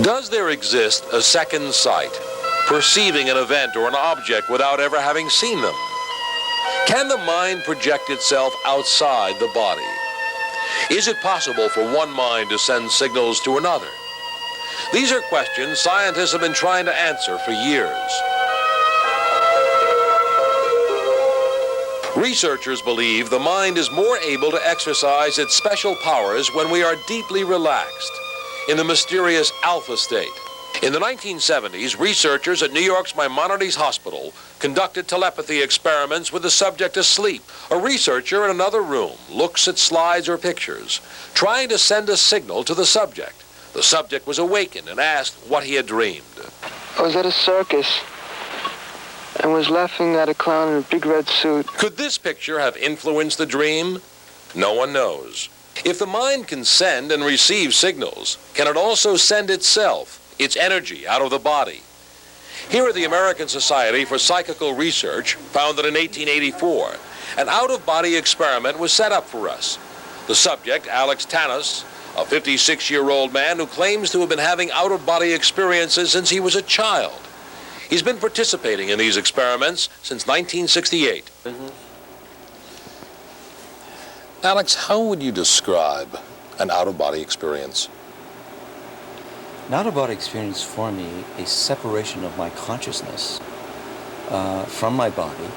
Does there exist a second sight, perceiving an event or an object without ever having seen them? Can the mind project itself outside the body? Is it possible for one mind to send signals to another? These are questions scientists have been trying to answer for years. Researchers believe the mind is more able to exercise its special powers when we are deeply relaxed, in the mysterious alpha state. In the 1970s, researchers at New York's Maimonides Hospital conducted telepathy experiments with the subject asleep. A researcher in another room looks at slides or pictures, trying to send a signal to the subject. The subject was awakened and asked what he had dreamed. I was at a circus and was laughing at a clown in a big red suit. Could this picture have influenced the dream? No one knows. If the mind can send and receive signals, can it also send itself, its energy, out of the body? Here at the American Society for Psychical Research, founded in 1884, an out-of-body experiment was set up for us. The subject, Alex Tanous, a 56-year-old man who claims to have been having out-of-body experiences since he was a child. He's been participating in these experiments since 1968. Alex, how would you describe an out-of-body experience? An out-of-body experience for me is separation of my consciousness from my body,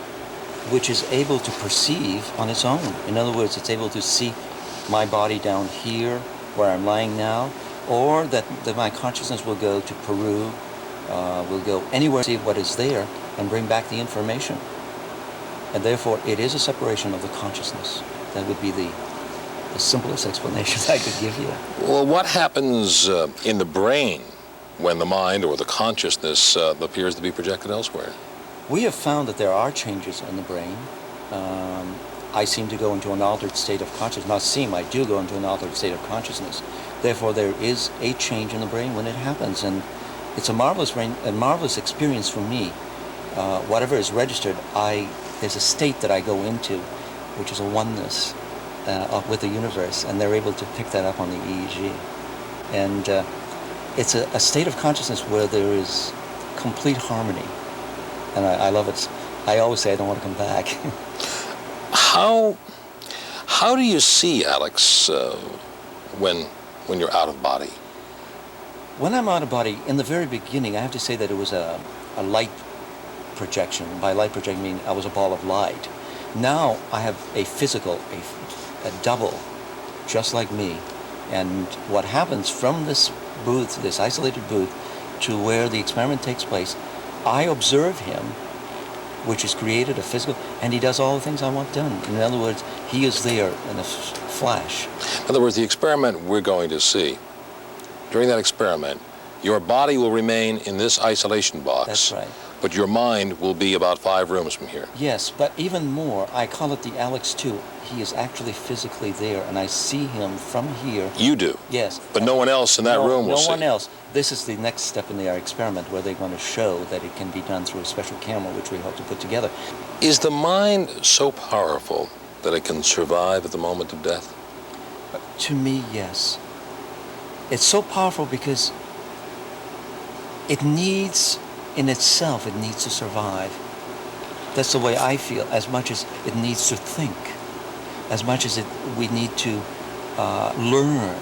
which is able to perceive on its own. In other words, it's able to see my body down here, where I'm lying now, or that my consciousness will go to Peru, will go anywhere, see what is there, and bring back the information. And therefore, it is a separation of the consciousness. That would be the simplest explanation I could give you. Well, what happens in the brain when the mind or the consciousness appears to be projected elsewhere? We have found that there are changes in the brain. I seem to go into an altered state of consciousness. Not I do go into an altered state of consciousness. Therefore, there is a change in the brain when it happens, and it's a marvelous experience for me. Whatever is registered, there's a state that I go into, which is a oneness with the universe, and they're able to pick that up on the EEG. And it's a state of consciousness where there is complete harmony, and I love it. I always say I don't want to come back. How do you see, Alex, when you're out of body? When I'm out of body, in the very beginning, I have to say that it was a light projection. By light projection, I mean I was a ball of light. Now I have a physical, a double, just like me. And what happens from this booth, this isolated booth, to where the experiment takes place, I observe him, which has created a physical, and he does all the things I want done. In other words, he is there in a flash. In other words, the experiment we're going to see, during that experiment, your body will remain in this isolation box. That's right. But your mind will be about 5 rooms from here. Yes, but even more, I call it the Alex 2. He is actually physically there, and I see him from here. You do? Yes. But no one else in that room will see? No one else. This is the next step in their experiment, where they're going to show that it can be done through a special camera, which we hope to put together. Is the mind so powerful that it can survive at the moment of death? To me, yes. It's so powerful because it needs, in itself, it needs to survive. That's the way I feel, as much as it needs to think, as much as we need to learn.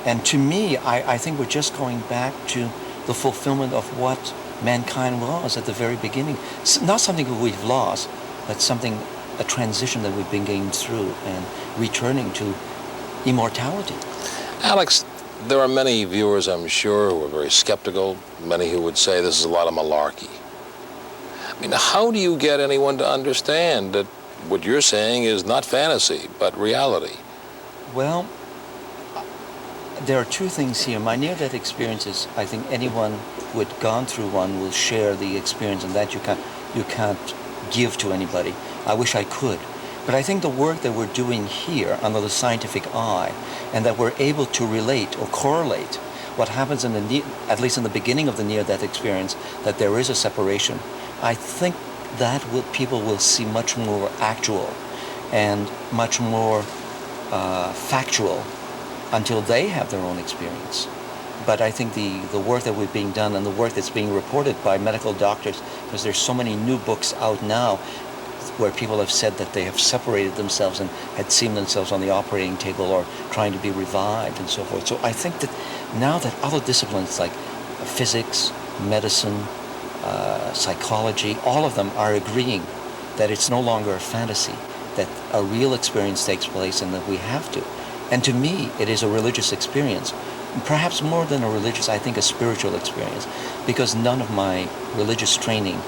And to me, I think we're just going back to the fulfillment of what mankind was at the very beginning. Not something that we've lost, but something, a transition that we've been going through and returning to immortality. Alex, there are many viewers, I'm sure, who are very skeptical, many who would say this is a lot of malarkey. I mean, how do you get anyone to understand that what you're saying is not fantasy, but reality? Well, there are two things here. My near-death experiences, I think anyone who had gone through one will share the experience, and that you can't give to anybody. I wish I could. But I think the work that we're doing here under the scientific eye, and that we're able to relate or correlate what happens in at least in the beginning of the near-death experience, that there is a separation, I think that people will see much more actual and much more factual until they have their own experience. But I think the work that we're being done and the work that's being reported by medical doctors, because there's so many new books out now where people have said that they have separated themselves and had seen themselves on the operating table or trying to be revived and so forth. So I think that now that other disciplines like physics, medicine, psychology, all of them are agreeing that it's no longer a fantasy, that a real experience takes place and that we have to. And to me, it is a religious experience. Perhaps more than a religious, I think a spiritual experience, because none of my religious training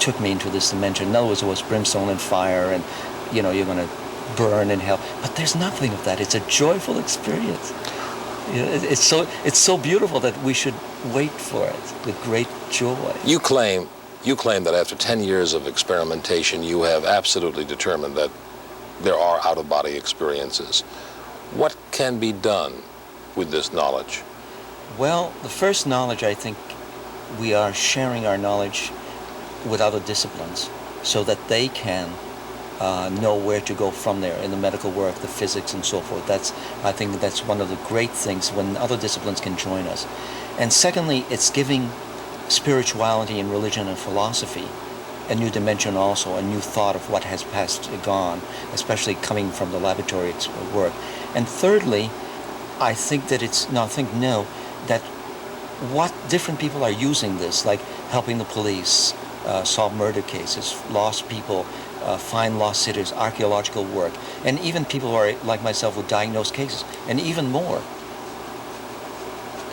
took me into this dimension. In other words, it was brimstone and fire and, you're going to burn in hell. But there's nothing of that. It's a joyful experience. It's so beautiful that we should wait for it with great joy. You claim that after 10 years of experimentation, you have absolutely determined that there are out-of-body experiences. What can be done with this knowledge? Well, the first knowledge, I think, we are sharing our knowledge with other disciplines so that they can know where to go from there in the medical work, the physics, and so forth. I think that's one of the great things when other disciplines can join us. And secondly, it's giving spirituality and religion and philosophy a new dimension also, a new thought of what has passed gone, especially coming from the laboratory work. And thirdly, I think that that what different people are using this, like helping the police solve murder cases, lost people, find lost cities, archaeological work, and even people who are like myself with diagnosed cases, and even more.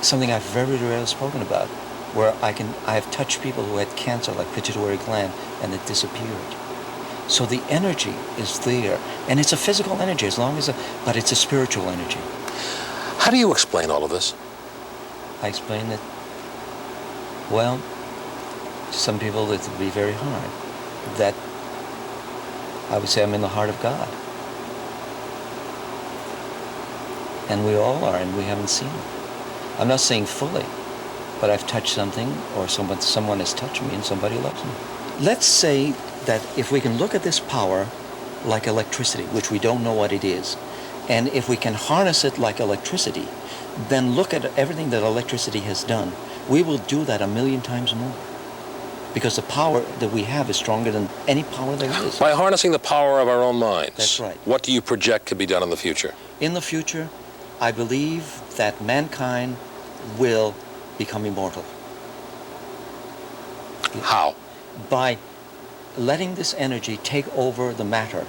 Something I've very rarely spoken about, where I have touched people who had cancer, like pituitary gland, and it disappeared. So the energy is there, and it's a physical energy but it's a spiritual energy. How do you explain all of this? I explain that, well, to some people it would be very hard. That I would say I'm in the heart of God. And we all are, and we haven't seen it. I'm not saying fully, but I've touched something, or someone has touched me, and somebody loves me. Let's say that if we can look at this power like electricity, which we don't know what it is, and if we can harness it like electricity, then look at everything that electricity has done. We will do that 1,000,000 times more. Because the power that we have is stronger than any power there is. By harnessing the power of our own minds. That's right. What do you project could be done in the future? In the future, I believe that mankind will become immortal. How? By letting this energy take over the matter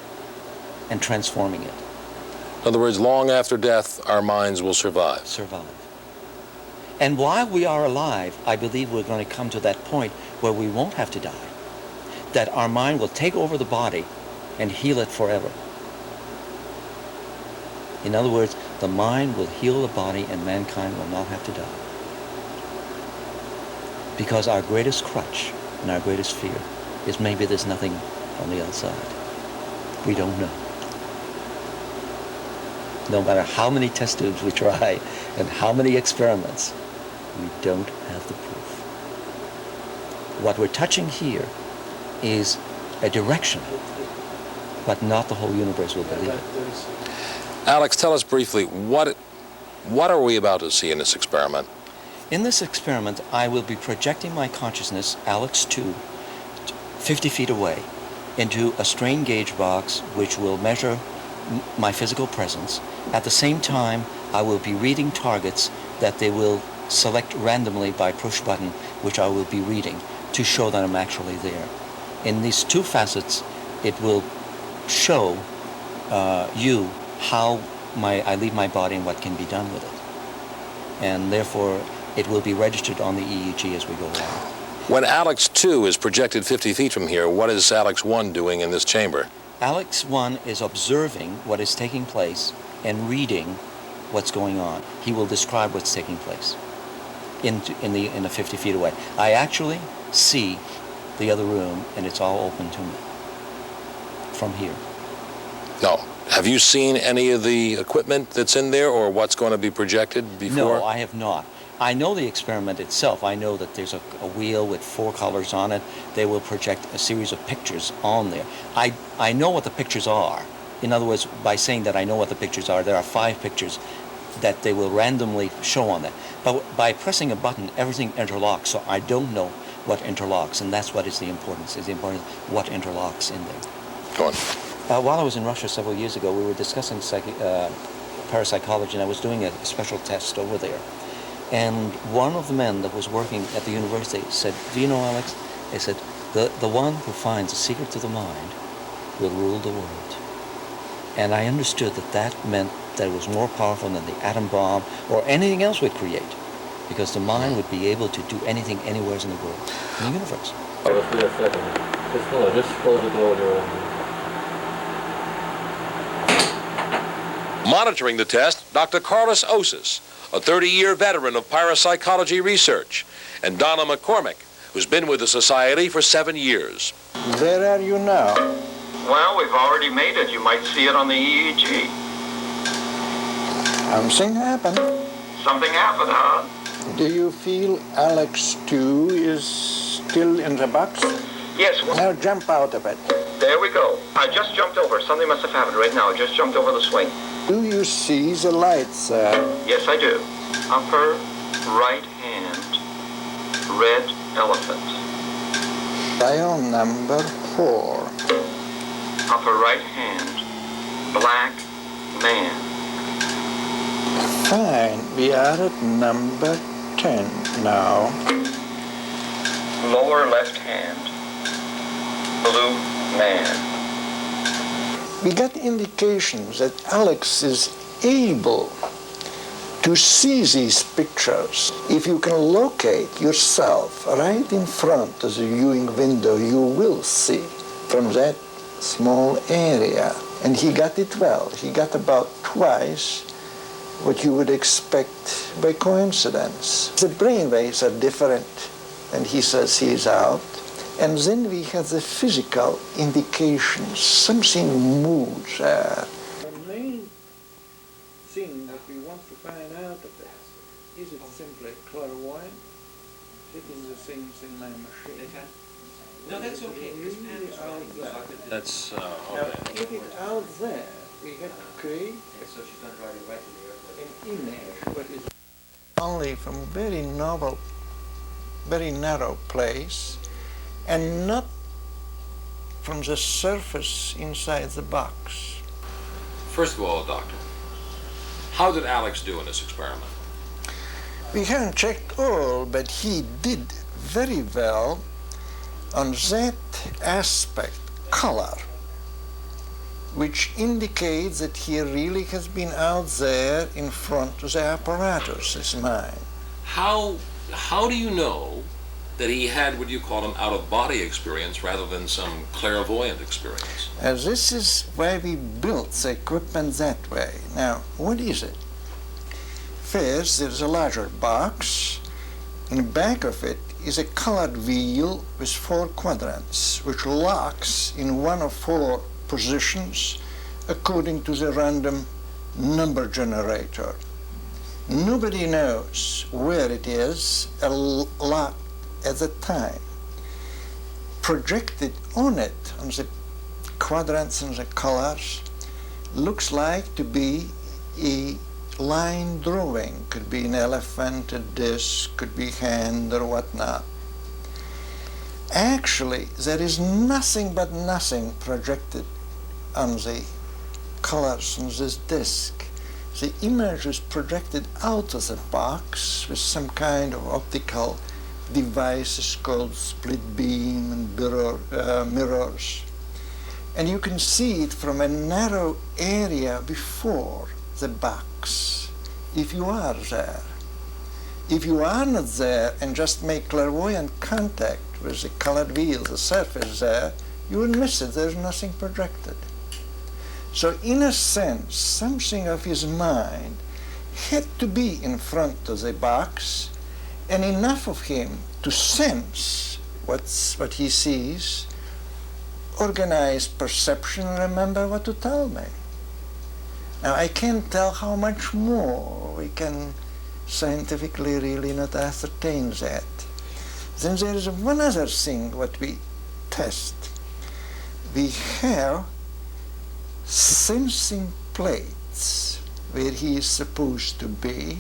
and transforming it. In other words, long after death, our minds will survive. And while we are alive, I believe we're going to come to that point where we won't have to die. That our mind will take over the body and heal it forever. In other words, the mind will heal the body and mankind will not have to die. Because our greatest crutch and our greatest fear is maybe there's nothing on the outside. We don't know. No matter how many test tubes we try and how many experiments, we don't have the proof. What we're touching here is a direction, but not the whole universe will believe it. Alex, tell us briefly, what are we about to see in this experiment? In this experiment, I will be projecting my consciousness, Alex 2, 50 feet away, into a strain gauge box which will measure my physical presence. At the same time, I will be reading targets that they will select randomly by push button, which I will be reading to show that I'm actually there. In these two facets, it will show you how I leave my body and what can be done with it. And therefore, it will be registered on the EEG as we go along. When Alex 2 is projected 50 feet from here, what is Alex 1 doing in this chamber? Alex 1 is observing what is taking place and reading what's going on. He will describe what's taking place in the 50 feet away. I actually see the other room, and it's all open to me from here. No. Have you seen any of the equipment that's in there or what's going to be projected before? No, I have not. I know the experiment itself. I know that there's a wheel with 4 colors on it. They will project a series of pictures on there. I know what the pictures are. In other words, by saying that I know what the pictures are, there are 5 pictures that they will randomly show on that. But by pressing a button, everything interlocks, so I don't know what interlocks, and that's what is the importance. Is the importance what interlocks in there. Go on. While I was in Russia several years ago, we were discussing parapsychology, and I was doing a special test over there. And one of the men that was working at the university said, "Do you know, Alex?" They said, the one who finds the secret to the mind will rule the world." And I understood that that meant that it was more powerful than the atom bomb or anything else we create, because the mind would be able to do anything anywhere in the world, in the universe. Just close the door with your own. Monitoring the test, Dr. Karlis Osis, a 30-year veteran of parapsychology research, and Donna McCormick, who's been with the Society for 7 years. Where are you now? Well, we've already made it. You might see it on the EEG. Something happened. Something happened, huh? Do you feel Alex 2 is still in the box? Yes. Well, Now jump out of it. there we go. I just jumped over. Something must have happened right now. I just jumped over the swing. Do you see the lights there? Yes, I do. Upper right hand, red elephant. Dial number 4. Upper right hand, black man. Fine. We are at number 10 now. Lower left hand, blue man. We got indications that Alex is able to see these pictures. If you can locate yourself right in front of the viewing window, you will see from that small area. And he got it well. He got about twice what you would expect by coincidence. The brainwaves are different, and he says he's out. And then we have the physical indications. Something moves there. The main thing that we want to find out of this, is it simply clairvoyant? Hitting the things in my machine. No, that's okay. Really out there. That's, Now, if it's out there, we have to create So she's going to drive you right to the airport. an image, what is only from very novel, very narrow place, and not from the surface inside the box. First of all, Doctor, how did Alex do in this experiment? We haven't checked all, but he did very well on that aspect, color, which indicates that he really has been out there in front of the apparatus, his mind. How do you know that he had what you call an out-of-body experience rather than some clairvoyant experience? As this is why we built the equipment that way. Now, what is it? First, there's a larger box. In the back of it is a colored wheel with 4 quadrants, which locks in one of 4 positions according to the random number generator. Nobody knows where it is a lot at the time. Projected on it, on the quadrants and the colors, looks like to be a line drawing. Could be an elephant, a disc, could be hand or whatnot. Actually, there is nothing but nothing projected on the colors on this disc. The image is projected out of the box with some kind of optical devices called split beam and mirrors. And you can see it from a narrow area before the box, if you are there. If you are not there and just make clairvoyant contact with the colored wheel, the surface there, you will miss it. There's nothing projected. So in a sense, something of his mind had to be in front of the box, and enough of him to sense what he sees, organize perception, remember what to tell me. Now, I can't tell how much more we can scientifically really not ascertain that. Then there is one other thing what we test. We have sensing plates where he is supposed to be,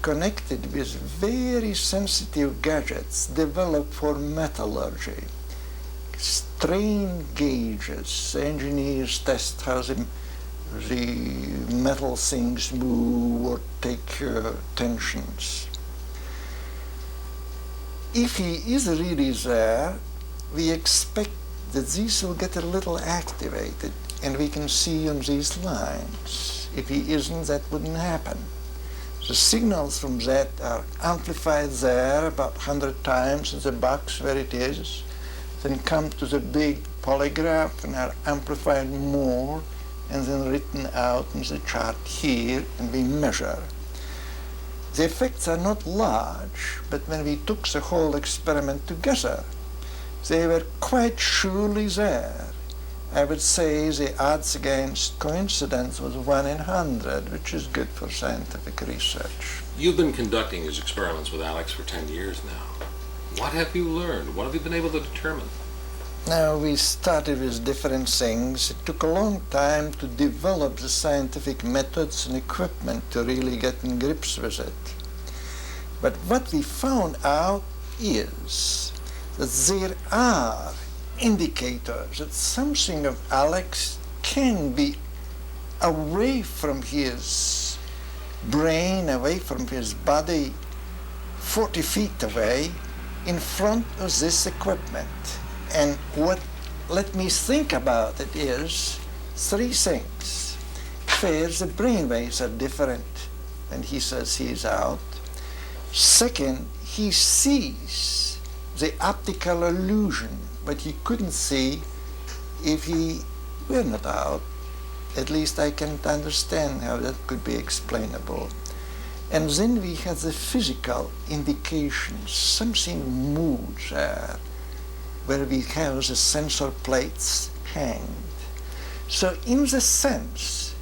connected with very sensitive gadgets developed for metallurgy. Strain gauges. Engineers test how the metal things move or take tensions. If he is really there, we expect that these will get a little activated, and we can see on these lines. If he isn't, that wouldn't happen. The signals from that are amplified there about 100 times in the box where it is, then come to the big polygraph and are amplified more, and then written out in the chart here, and we measure. The effects are not large, but when we took the whole experiment together, they were quite surely there. I would say the odds against coincidence was 1 in 100, which is good for scientific research. You've been conducting these experiments with Alex for 10 years now. What have you learned? What have you been able to determine? Now, we started with different things. It took a long time to develop the scientific methods and equipment to really get in grips with it. But what we found out is that there are indicators that something of Alex can be away from his brain, away from his body, 40 feet away, in front of this equipment. And what let me think about it is 3 things. First, the brain waves are different when he says he's out. Second, he sees the optical illusion, but he couldn't see if he were not out. At least I can't understand how that could be explainable. And then we have the physical indications. Something moves there, where we have the sensor plates hanged. So in the sense,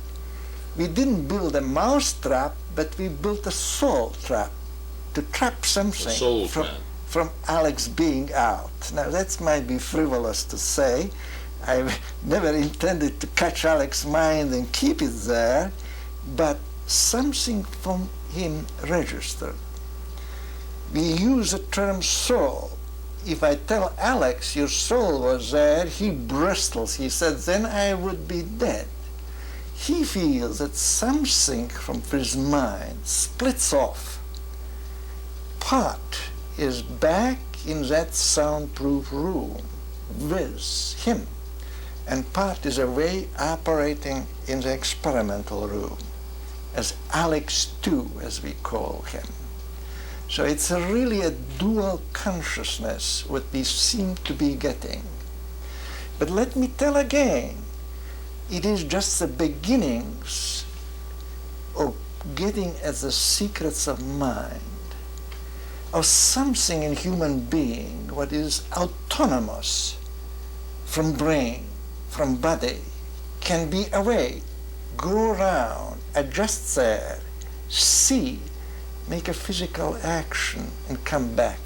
we didn't build a mouse trap, but we built a soul trap to trap something from Alex being out. Now that might be frivolous to say. I never intended to catch Alex's mind and keep it there, but something from him registered. We use the term soul. If I tell Alex your soul was there, he bristles. He said, then I would be dead. He feels that something from his mind splits off. Part is back in that soundproof room with him, and part is away operating in the experimental room as Alex 2, as we call him. So it's really a dual consciousness what we seem to be getting. But let me tell again, it is just the beginnings of getting at the secrets of mind, of something in human being what is autonomous from brain, from body, can be away, go around, adjust there, see, make a physical action, and come back.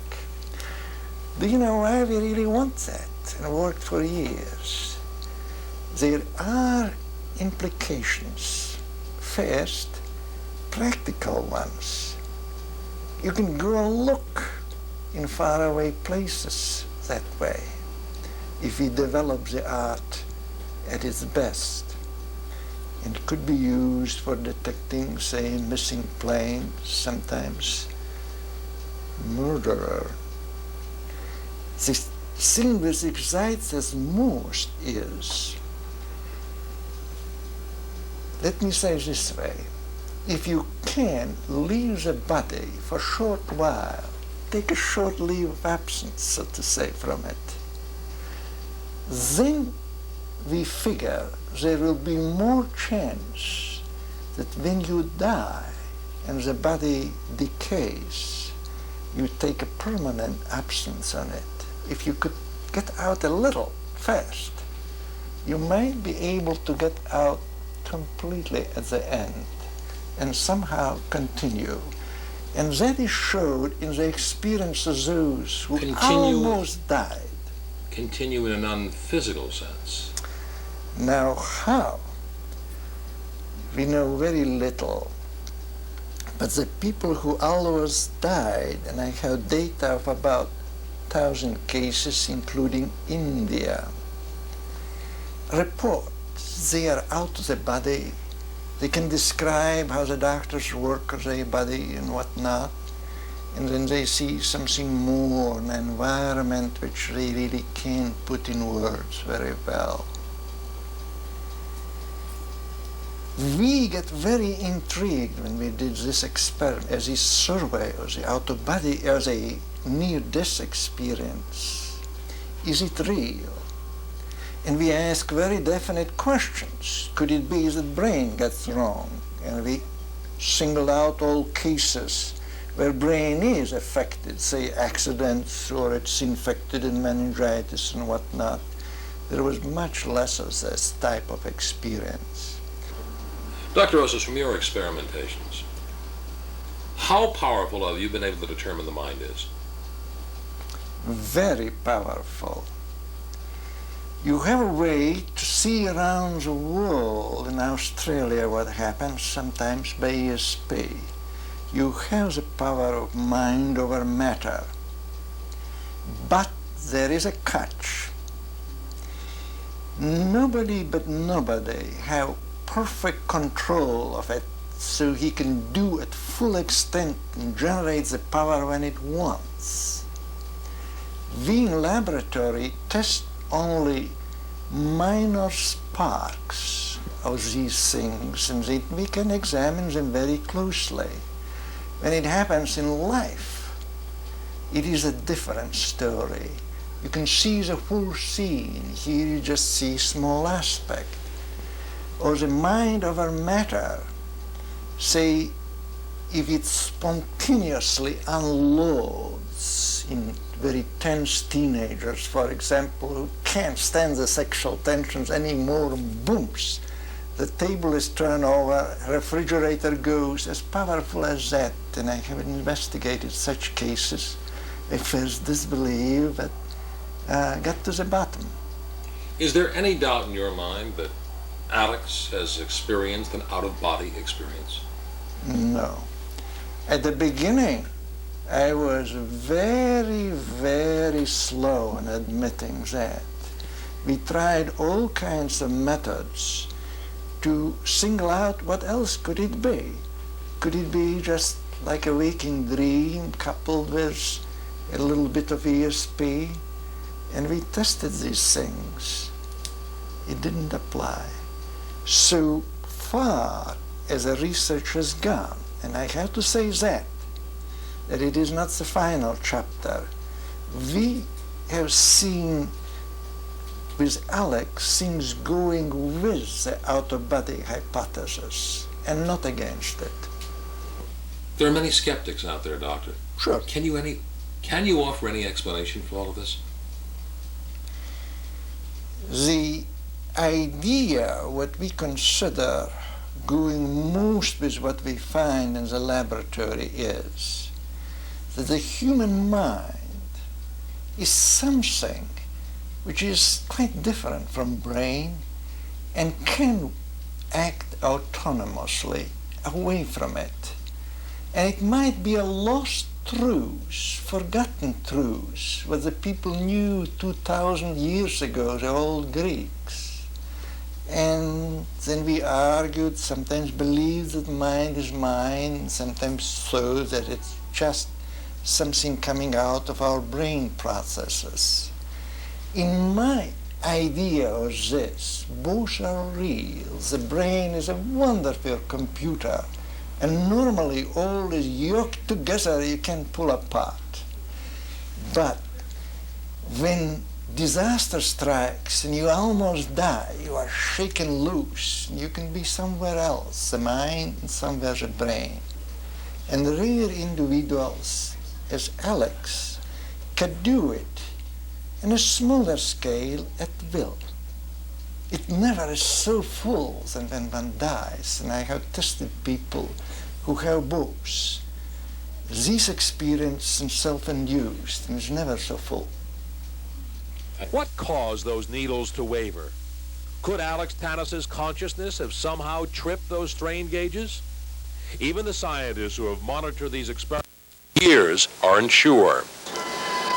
Do you know why we really want that? And worked for years. There are implications. First, practical ones. You can go and look in faraway places that way if we develop the art at its best. It could be used for detecting, say, missing planes, sometimes murderer. The thing that excites us most is, let me say it this way, if you can leave the body for a short while, take a short leave of absence, so to say, from it, then we figure there will be more chance that when you die and the body decays, you take a permanent absence on it. If you could get out a little fast, you might be able to get out completely at the end and somehow continue. And that is showed in the experience of those who almost died. Continue in a non-physical sense. Now how? we know very little. But the people who always died, and I have data of about 1,000 cases, including India, report they are out of the body. They can describe how the doctors work on their body and whatnot, and then they see something more, an environment which they really can't put in words very well. We get very intrigued when we did this experiment, as a survey of the out-of-body, as a near-death experience. Is it real? And we ask very definite questions. Could it be that brain gets wrong? And we singled out all cases where brain is affected, say accidents, or it's infected in meningitis and whatnot. There was much less of this type of experience. Dr. Osis, from your experimentations, how powerful have you been able to determine the mind is? Very powerful. You have a way to see around the world, in Australia what happens sometimes by ASP. You have the power of mind over matter. But there is a catch. Nobody but nobody have perfect control of it, so he can do at full extent and generate the power when it wants. We in laboratory test only minor sparks of these things, and we can examine them very closely. When it happens in life, it is a different story. You can see the whole scene. Here you just see a small aspect. Or the mind over matter, say, if it spontaneously unloads in very tense teenagers, for example, who can't stand the sexual tensions anymore, booms, the table is turned over, refrigerator goes, as powerful as that. And I have investigated such cases. I first disbelieve, but got to the bottom. Is there any doubt in your mind that Alex has experienced an out-of-body experience? No. At the beginning, I was very, very slow in admitting that. We tried all kinds of methods to single out what else could it be. Could it be just like a waking dream coupled with a little bit of ESP? And we tested these things. It didn't apply. So far as the research has gone, and I have to say that it is not the final chapter, we have seen with Alex things going with the out-of-body hypothesis and not against it. There are many skeptics out there, Doctor. Sure. Can you offer any explanation for all of this? The idea, what we consider going most with what we find in the laboratory, is that the human mind is something which is quite different from brain and can act autonomously away from it. And it might be a lost truth, forgotten truth, what the people knew 2,000 years ago, the old Greeks. And then we argued, sometimes believed that mind is mind, sometimes so that it's just something coming out of our brain processes. In my idea of this, both are real. The brain is a wonderful computer, and normally all is yoked together, you can pull apart. But when disaster strikes and you almost die, you are shaken loose, and you can be somewhere else, the mind and somewhere the brain. And rare individuals, as Alex, can do it in a smaller scale at will. It never is so full than when one dies, and I have tested people who have both. This experience is self-induced and is never so full. What caused those needles to waver? Could Alex Tanous' consciousness have somehow tripped those strain gauges? Even the scientists who have monitored these experiments for years aren't sure.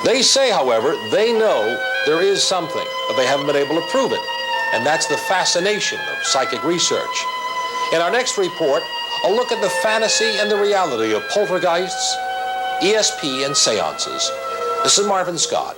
They say, however, they know there is something, but they haven't been able to prove it. And that's the fascination of psychic research. In our next report, a look at the fantasy and the reality of poltergeists, ESP, and seances. This is Marvin Scott.